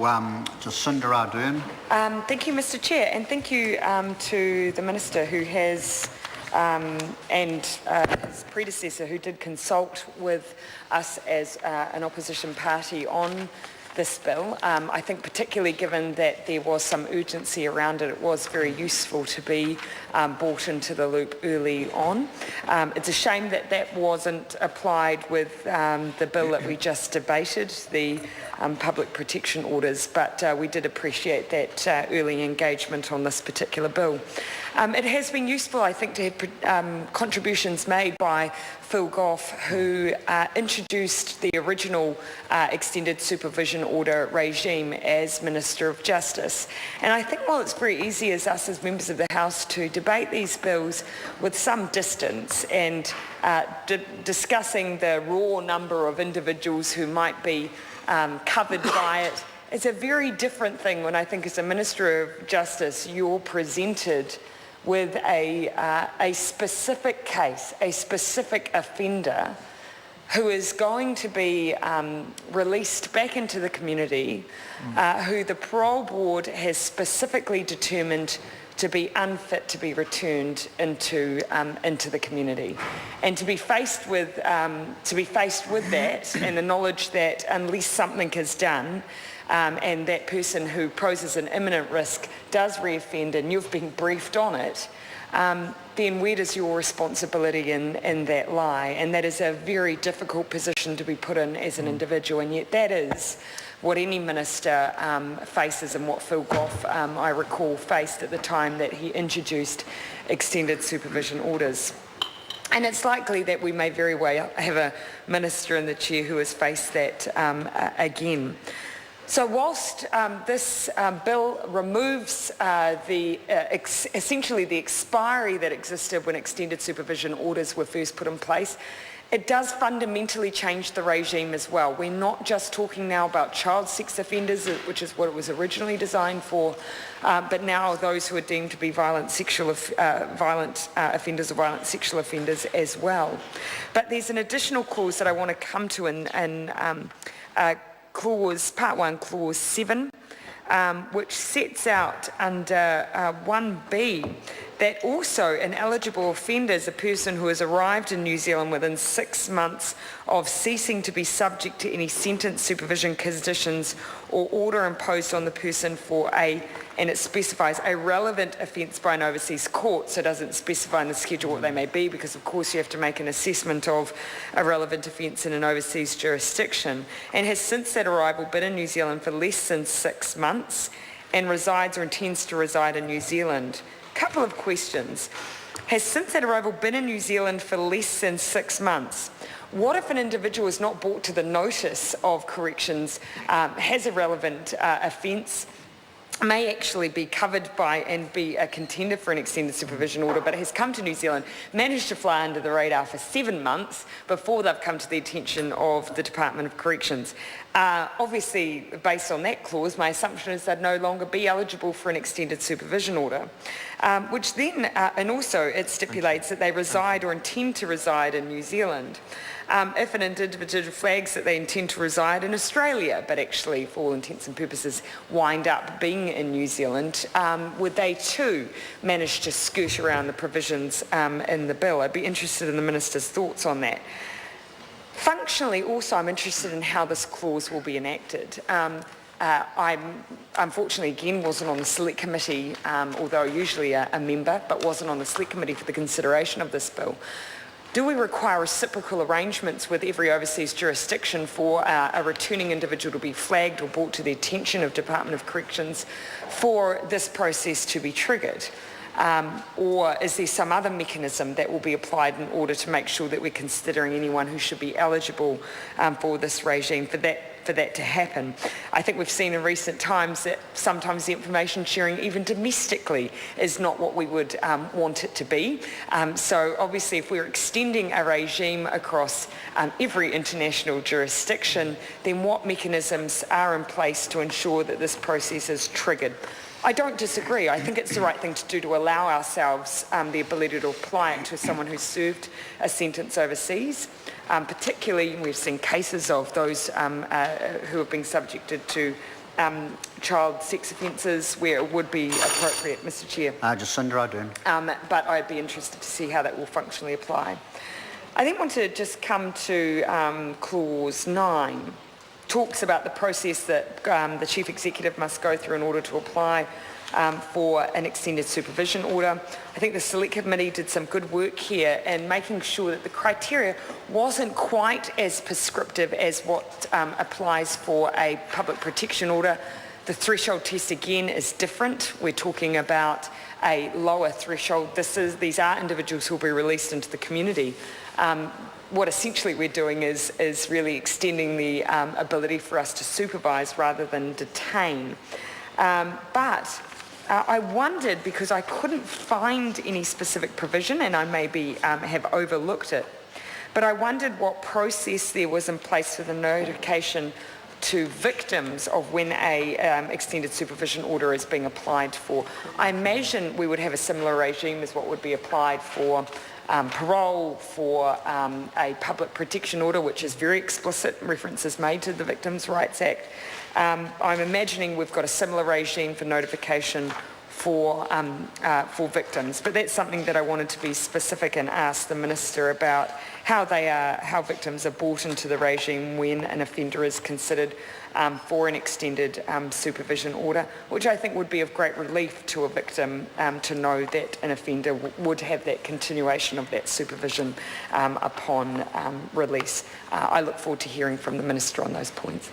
Jacinda Ardern. Thank you, Mr. Chair, and thank you to the Minister who has and his predecessor who did consult with us as an opposition party on this bill. I think particularly given that there was some urgency around it, it was very useful to be brought into the loop early on. It's a shame that that wasn't applied with the bill that we just debated, the public protection orders, but we did appreciate that early engagement on this particular bill. It has been useful, I think, to have contributions made by Phil Goff, who introduced the original extended supervision order regime as Minister of Justice. And I think while it's very easy as us as members of the House to debate these bills with some distance and discussing the raw number of individuals who might be covered by it, it's a very different thing when I think as a Minister of Justice you're presented with a specific case, a specific offender who is going to be released back into the community, who the parole board has specifically determined to be unfit to be returned into the community, and to be faced with that and the knowledge that unless something is done, and that person who poses an imminent risk does reoffend and you've been briefed on it, then where does your responsibility in that lie? And that is a very difficult position to be put in as an individual, and yet that is what any minister faces, and what Phil Goff, I recall, faced at the time that he introduced extended supervision orders. And it's likely that we may very well have a minister in the chair who has faced that again. So whilst this bill removes essentially the expiry that existed when extended supervision orders were first put in place, it does fundamentally change the regime as well. We're not just talking now about child sex offenders, which is what it was originally designed for, but now those who are deemed to be violent offenders or violent sexual offenders as well. But there's an additional clause that I want to come to in Part 1, Clause 7, which sets out under 1B that also an eligible offender is a person who has arrived in New Zealand within 6 months of ceasing to be subject to any sentence, supervision, conditions or order imposed on the person for and it specifies a relevant offence by an overseas court, so it doesn't specify in the schedule what they may be, because of course you have to make an assessment of a relevant offence in an overseas jurisdiction, and has since that arrival been in New Zealand for less than 6 months and resides or intends to reside in New Zealand. Couple of questions. Has since that arrival been in New Zealand for less than 6 months? What if an individual is not brought to the notice of corrections, has a relevant offence, may actually be covered by and be a contender for an extended supervision order, but has come to New Zealand, managed to fly under the radar for 7 months before they've come to the attention of the Department of Corrections? Obviously, based on that clause, my assumption is they'd no longer be eligible for an extended supervision order, which then, and also it stipulates that they reside or intend to reside in New Zealand. If an individual flags that they intend to reside in Australia, but actually, for all intents and purposes, wind up being in New Zealand, would they too manage to skirt around the provisions in the bill? I'd be interested in the Minister's thoughts on that. Functionally, also, I'm interested in how this clause will be enacted. I unfortunately again wasn't on the select committee, although usually a member, but wasn't on the select committee for the consideration of this bill. Do we require reciprocal arrangements with every overseas jurisdiction for a returning individual to be flagged or brought to the attention of Department of Corrections for this process to be triggered? Or is there some other mechanism that will be applied in order to make sure that we're considering anyone who should be eligible for this regime for that to happen? I think we've seen in recent times that sometimes the information sharing, even domestically, is not what we would want it to be. So obviously if we're extending a regime across every international jurisdiction, then what mechanisms are in place to ensure that this process is triggered? I don't disagree. I think it's the right thing to do to allow ourselves the ability to apply it to someone who's served a sentence overseas. Particularly, we've seen cases of those who have been subjected to child sex offences where it would be appropriate, Mr Chair. Jacinda Ardern. But I'd be interested to see how that will functionally apply. I then want to just come to clause 9. Talks about the process that the Chief Executive must go through in order to apply for an extended supervision order. I think the Select Committee did some good work here in making sure that the criteria wasn't quite as prescriptive as what applies for a public protection order. The threshold test again is different. We're talking about a lower threshold. These are individuals who will be released into the community. What essentially we're doing is really extending the ability for us to supervise rather than detain. But I wondered, because I couldn't find any specific provision, and I maybe have overlooked it, but I wondered what process there was in place for the notification to victims of when a extended supervision order is being applied for. I imagine we would have a similar regime as what would be applied for parole, for a public protection order, which is very explicit references made to the Victims' Rights Act. I'm imagining we've got a similar regime for notification for victims, but that's something that I wanted to be specific and ask the Minister about how victims are brought into the regime when an offender is considered for an extended supervision order, which I think would be of great relief to a victim to know that an offender would have that continuation of that supervision upon release. I look forward to hearing from the Minister on those points.